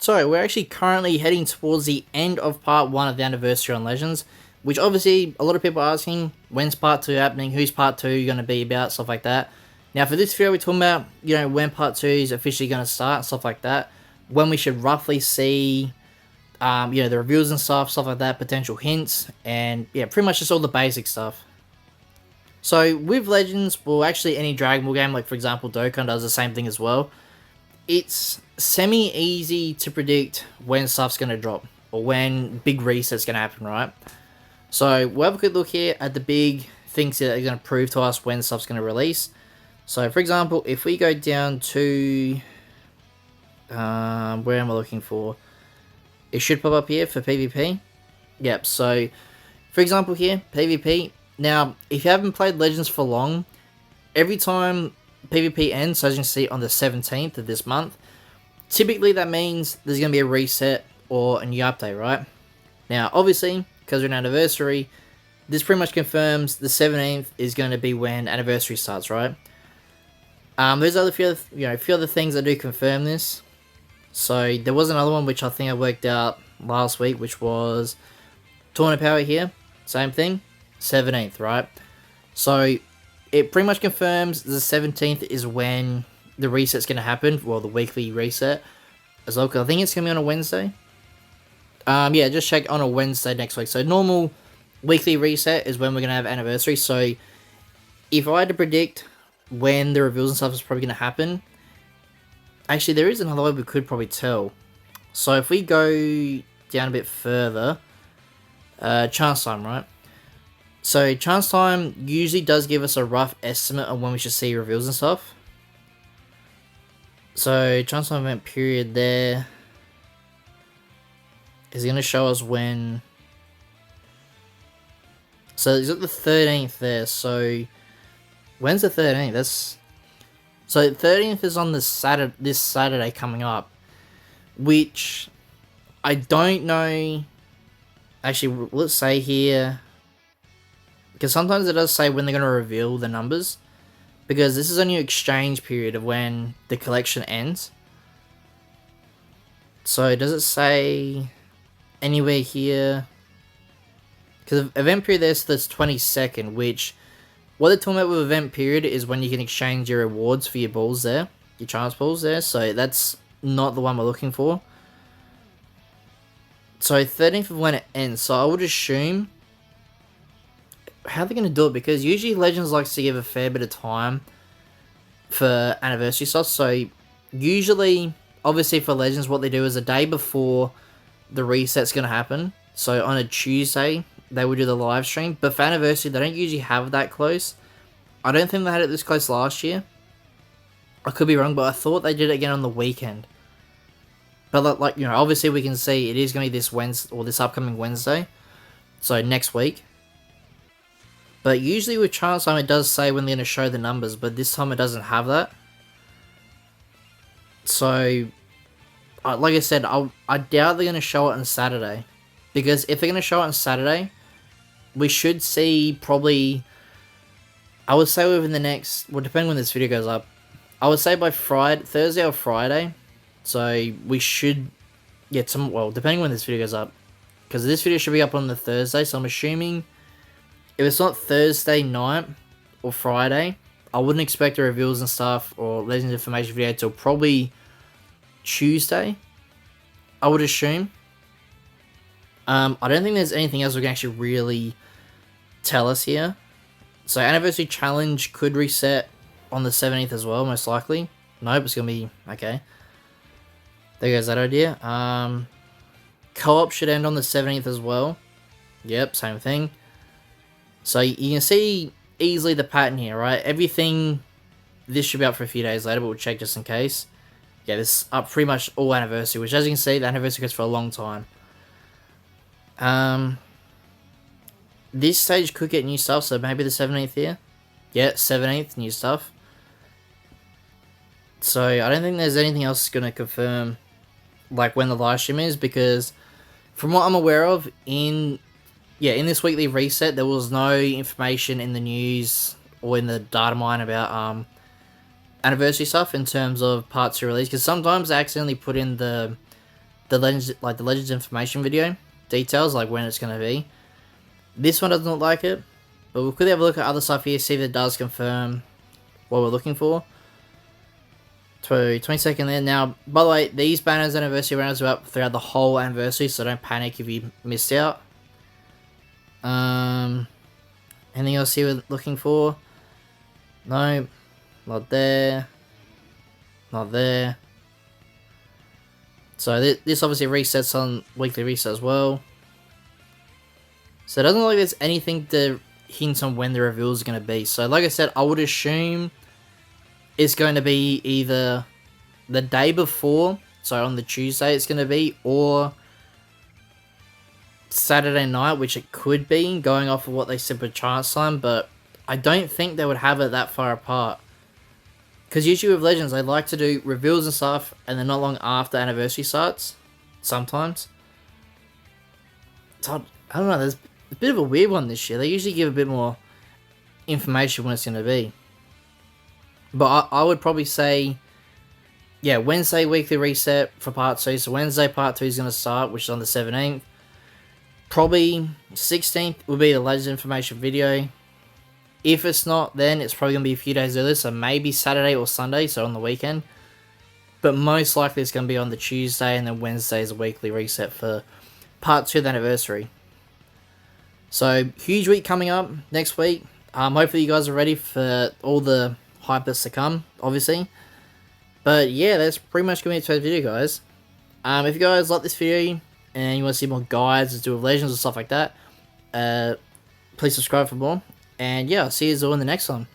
So, we're actually currently heading towards the end of part 1 of the anniversary on Legends, which obviously a lot of people are asking, when's part 2 happening, who's part 2 going to be about, stuff like that. Now for this video we're talking about, when part 2 is officially going to start, stuff like that, when we should roughly see, the reviews and stuff like that, potential hints, and yeah, pretty much just all the basic stuff. So with Legends, well actually any Dragon Ball game, like for example Dokkan does the same thing as well, it's semi-easy to predict when stuff's going to drop, or when big reset's going to happen, right? So we'll have a quick look here at the big things that are going to prove to us when stuff's going to release. So for example, if we go down to, where am I looking for? It should pop up here for PvP. Yep, so for example here, PvP. Now, if you haven't played Legends for long, every time PvP ends, so as you can see on the 17th of this month, typically that means there's going to be a reset or a new update, right? Now, obviously, because we're an anniversary, this pretty much confirms the 17th is going to be when anniversary starts, right? There's a few other things that do confirm this. So there was another one which I think I worked out last week, which was Tournament Power here, same thing, 17th, right? So it pretty much confirms the 17th is when the reset's going to happen, well, the weekly reset as well, 'cause I think it's going to be on a Wednesday. Yeah, just check on a Wednesday next week. So normal weekly reset is when we're going to have anniversary. So if I had to predict when the reveals and stuff is probably going to happen, actually there is another way we could probably tell. So if we go down a bit further, chance time, right? So chance time usually does give us a rough estimate of when we should see reveals and stuff. So chance time event period there is going to show us when. So it's at the 13th there. So when's the 13th? So the 13th is on this Saturday coming up, which I don't know. Actually, let's say here, because sometimes it does say when they're going to reveal the numbers, because this is only an exchange period of when the collection ends. So does it say anywhere here? Because event period there's the 22nd, which what they're talking about with event period is when you can exchange your rewards for your balls there, your chance balls there. So that's not the one we're looking for. So 13th of when it ends. So I would assume, how are they going to do it? Because usually Legends likes to give a fair bit of time for anniversary stuff. So usually, obviously for Legends, what they do is a day before the reset's going to happen. So on a Tuesday, they would do the live stream. But for anniversary, they don't usually have that close. I don't think they had it this close last year. I could be wrong, but I thought they did it again on the weekend. But like obviously we can see it is going to be this Wednesday, or this upcoming Wednesday. So next week. But usually with chance time, it does say when they're going to show the numbers, but this time it doesn't have that. So, like I said, I doubt they're going to show it on Saturday. Because if they're going to show it on Saturday, we should see probably, I would say within the next, well, depending when this video goes up, I would say by Thursday or Friday. So we should get some, well, depending when this video goes up, because this video should be up on the Thursday, so I'm assuming if it's not Thursday night or Friday, I wouldn't expect the reveals and stuff or Legends information video till probably Tuesday, I would assume. I don't think there's anything else we can actually really tell us here. So Anniversary Challenge could reset on the 17th as well, most likely. Nope, it's going to be, okay. There goes that idea. Co-op should end on the 17th as well. Yep, same thing. So you can see easily the pattern here, right? Everything, this should be up for a few days later, but we'll check just in case. Yeah, this is up pretty much all anniversary, which as you can see, the anniversary goes for a long time. This stage could get new stuff, so maybe the 17th here. Yeah, 17th, new stuff. So I don't think there's anything else going to confirm like when the live stream is, because from what I'm aware of, in this weekly reset, there was no information in the news or in the data mine about anniversary stuff in terms of part 2 release, because sometimes they accidentally put in the the Legends information video details, like when it's going to be. This one doesn't look like it, but we'll quickly have a look at other stuff here, see if it does confirm what we're looking for. So 22nd there. Now, by the way, these banners anniversary banners are up throughout the whole anniversary, so don't panic if you missed out. Anything else here we're looking for? No, not there. Not there. So this obviously resets on weekly reset as well. So it doesn't look like there's anything to hint on when the reveal is going to be. So like I said, I would assume it's going to be either the day before, so on the Tuesday it's going to be, or Saturday night, which it could be, going off of what they said with Chance Time, but I don't think they would have it that far apart. Because usually with Legends, they like to do reveals and stuff, and then not long after anniversary starts, sometimes. So, I don't know, there's a bit of a weird one this year. They usually give a bit more information when it's going to be. But I would probably say, yeah, Wednesday weekly reset for part 2. So Wednesday part 2 is going to start, which is on the 17th. Probably 16th will be the Legends information video. If it's not, then it's probably going to be a few days earlier. So maybe Saturday or Sunday, so on the weekend. But most likely it's going to be on the Tuesday, and then Wednesday is a weekly reset for part 2 of the anniversary. So, huge week coming up next week. Hopefully you guys are ready for all the hype that's to come, obviously. But yeah, that's pretty much going to be it for today's video, guys. If you guys like this video and you want to see more guides to do with Legends and stuff like that, please subscribe for more. And yeah, I'll see you all in the next one.